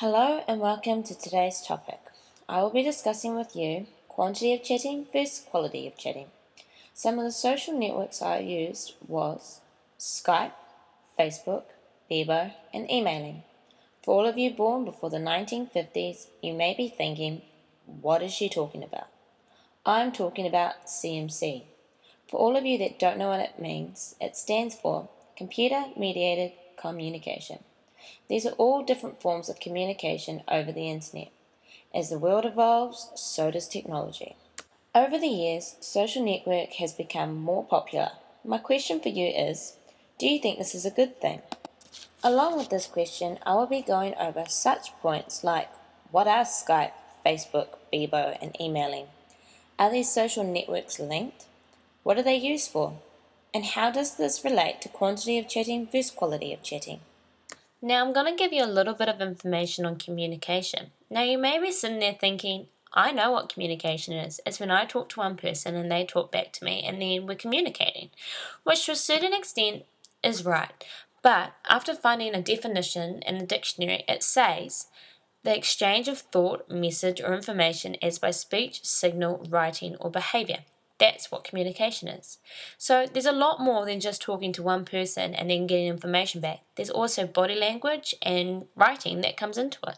Hello and welcome to today's topic. I will be discussing with you quantity of chatting versus quality of chatting. Some of the social networks I used was Skype, Facebook, Bebo, and emailing. For all of you born before the 1950s, you may be thinking, what is she talking about? I'm talking about CMC. For all of you that don't know what it means, it stands for Computer Mediated Communication. These are all different forms of communication over the internet. As the world evolves, so does technology. Over the years, social network has become more popular. My question for you is, do you think this is a good thing? Along with this question, I will be going over such points like, what are Skype, Facebook, Bebo, and emailing? Are these social networks linked? What are they used for? And how does this relate to quantity of chatting versus quality of chatting? Now I'm going to give you a little bit of information on communication. Now you may be sitting there thinking, I know what communication is. It's when I talk to one person and they talk back to me and then we're communicating, which to a certain extent is right. But after finding a definition in the dictionary, it says the exchange of thought, message, or information as by speech, signal, writing, or behavior. That's what communication is. So there's a lot more than just talking to one person and then getting information back. There's also body language and writing that comes into it.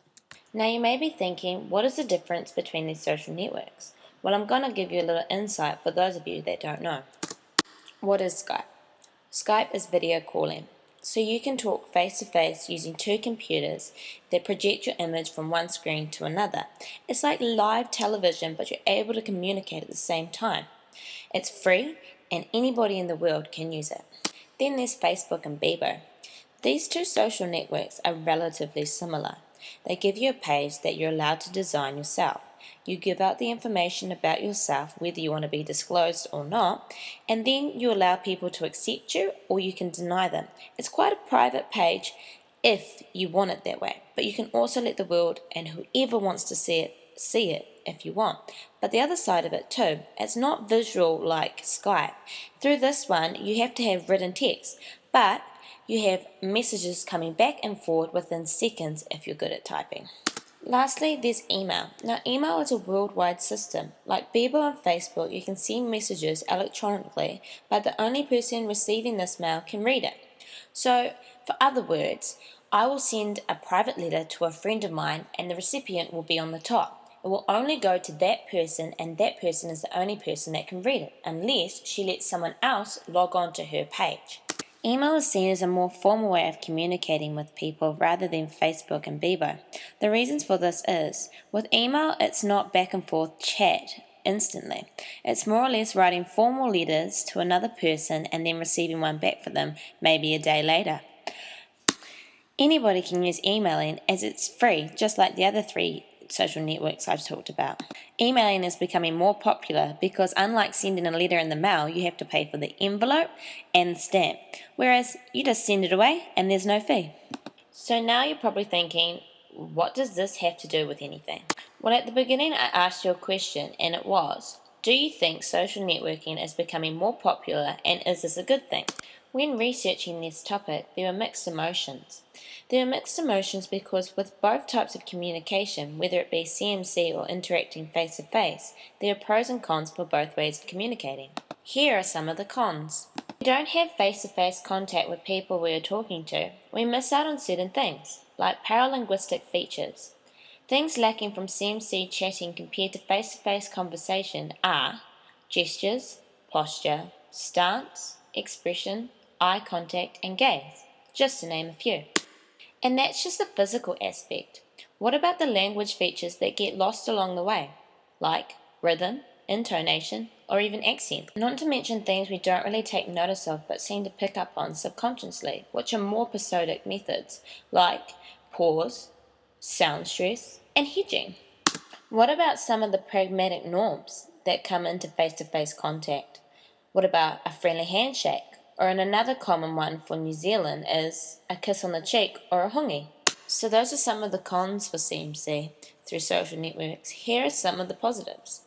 Now you may be thinking, what is the difference between these social networks? Well, I'm going to give you a little insight for those of you that don't know. What is Skype? Skype is video calling. So you can talk face to face using two computers that project your image from one screen to another. It's like live television, but you're able to communicate at the same time. It's free and anybody in the world can use it. Then there's Facebook and Bebo. These two social networks are relatively similar. They give you a page that you're allowed to design yourself. You give out the information about yourself, whether you want to be disclosed or not, and then you allow people to accept you or you can deny them. It's quite a private page if you want it that way, but you can also let the world and whoever wants to see it if you want. But the other side of it too, it's not visual like Skype. Through this one, you have to have written text, but you have messages coming back and forward within seconds if you're good at typing. Lastly, there's email. Now, email is a worldwide system. Like Bebo and Facebook, you can send messages electronically, but the only person receiving this mail can read it. So, for other words, I will send a private letter to a friend of mine and the recipient will be on the top. It will only go to that person and that person is the only person that can read it, unless she lets someone else log on to her page. Email is seen as a more formal way of communicating with people rather than Facebook and Bebo. The reasons for this is, with email it's not back and forth chat instantly. It's more or less writing formal letters to another person and then receiving one back for them maybe a day later. Anybody can use emailing as it's free, just like the other three social networks I've talked about. Emailing is becoming more popular because unlike sending a letter in the mail, you have to pay for the envelope and the stamp, whereas you just send it away and there's no fee. So now you're probably thinking, what does this have to do with anything? Well, at the beginning I asked you a question and it was, do you think social networking is becoming more popular and is this a good thing? When researching this topic, there were mixed emotions. There are mixed emotions because with both types of communication, whether it be CMC or interacting face-to-face, there are pros and cons for both ways of communicating. Here are some of the cons. We don't have face-to-face contact with people we are talking to. We miss out on certain things, like paralinguistic features. Things lacking from CMC chatting compared to face-to-face conversation are gestures, posture, stance, expression, eye contact, and gaze, just to name a few. And that's just the physical aspect. What about the language features that get lost along the way, like rhythm, intonation, or even accent? Not to mention things we don't really take notice of but seem to pick up on subconsciously, which are more episodic methods, like pause, sound stress, and hedging. What about some of the pragmatic norms that come into face-to-face contact? What about a friendly handshake? Or in another common one for New Zealand is a kiss on the cheek or a hongi. So those are some of the cons for CMC through social networks. Here are some of the positives.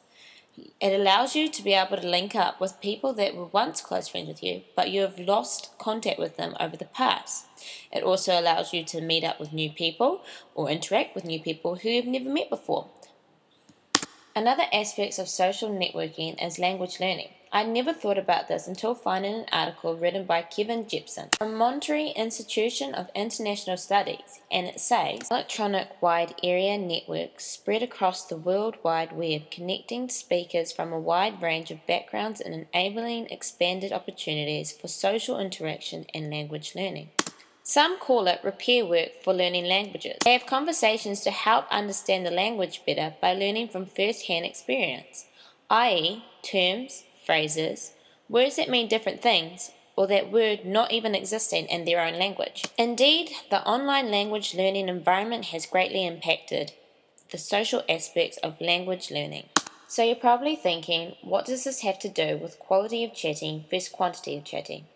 It allows you to be able to link up with people that were once close friends with you, but you have lost contact with them over the past. It also allows you to meet up with new people or interact with new people who you've never met before. Another aspect of social networking is language learning. I never thought about this until finding an article written by Kevin Jepson from Monterey Institution of International Studies, and it says, electronic wide area networks spread across the World Wide Web, connecting speakers from a wide range of backgrounds and enabling expanded opportunities for social interaction and language learning. Some call it repair work for learning languages. They have conversations to help understand the language better by learning from first-hand experience, i.e., terms, phrases, words that mean different things, or that word not even existing in their own language. Indeed, the online language learning environment has greatly impacted the social aspects of language learning. So you're probably thinking, what does this have to do with quality of chatting versus quantity of chatting?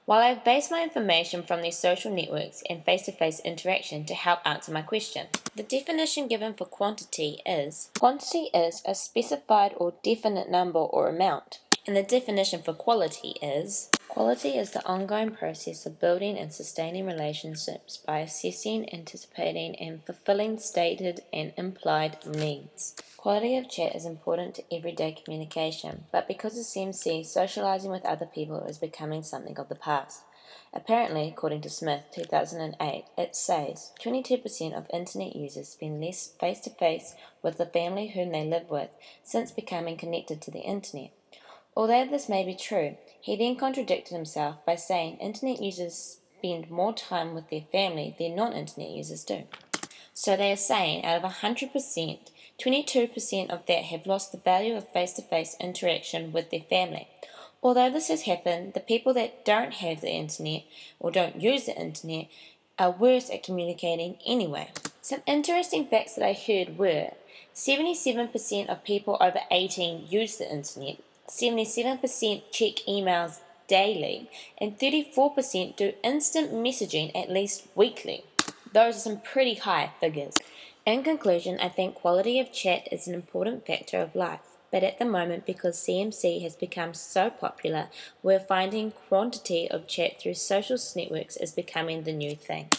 While I have based my information from these social networks and face-to-face interaction to help answer my question. The definition given for quantity is a specified or definite number or amount. And the definition for quality is the ongoing process of building and sustaining relationships by assessing, anticipating, and fulfilling stated and implied needs. Quality of chat is important to everyday communication, but because of CMC, socializing with other people is becoming something of the past. Apparently, according to Smith, 2008, it says 22% of internet users spend less face-to-face with the family whom they live with since becoming connected to the internet. Although this may be true, he then contradicted himself by saying internet users spend more time with their family than non-internet users do. So they are saying out of 100%, 22% of that have lost the value of face-to-face interaction with their family. Although this has happened, the people that don't have the internet or don't use the internet are worse at communicating anyway. Some interesting facts that I heard were 77% of people over 18 use the internet, 77% check emails daily, and 34% do instant messaging at least weekly. Those are some pretty high figures. In conclusion, I think quality of chat is an important factor of life, but at the moment, because CMC has become so popular, we're finding quantity of chat through social networks is becoming the new thing.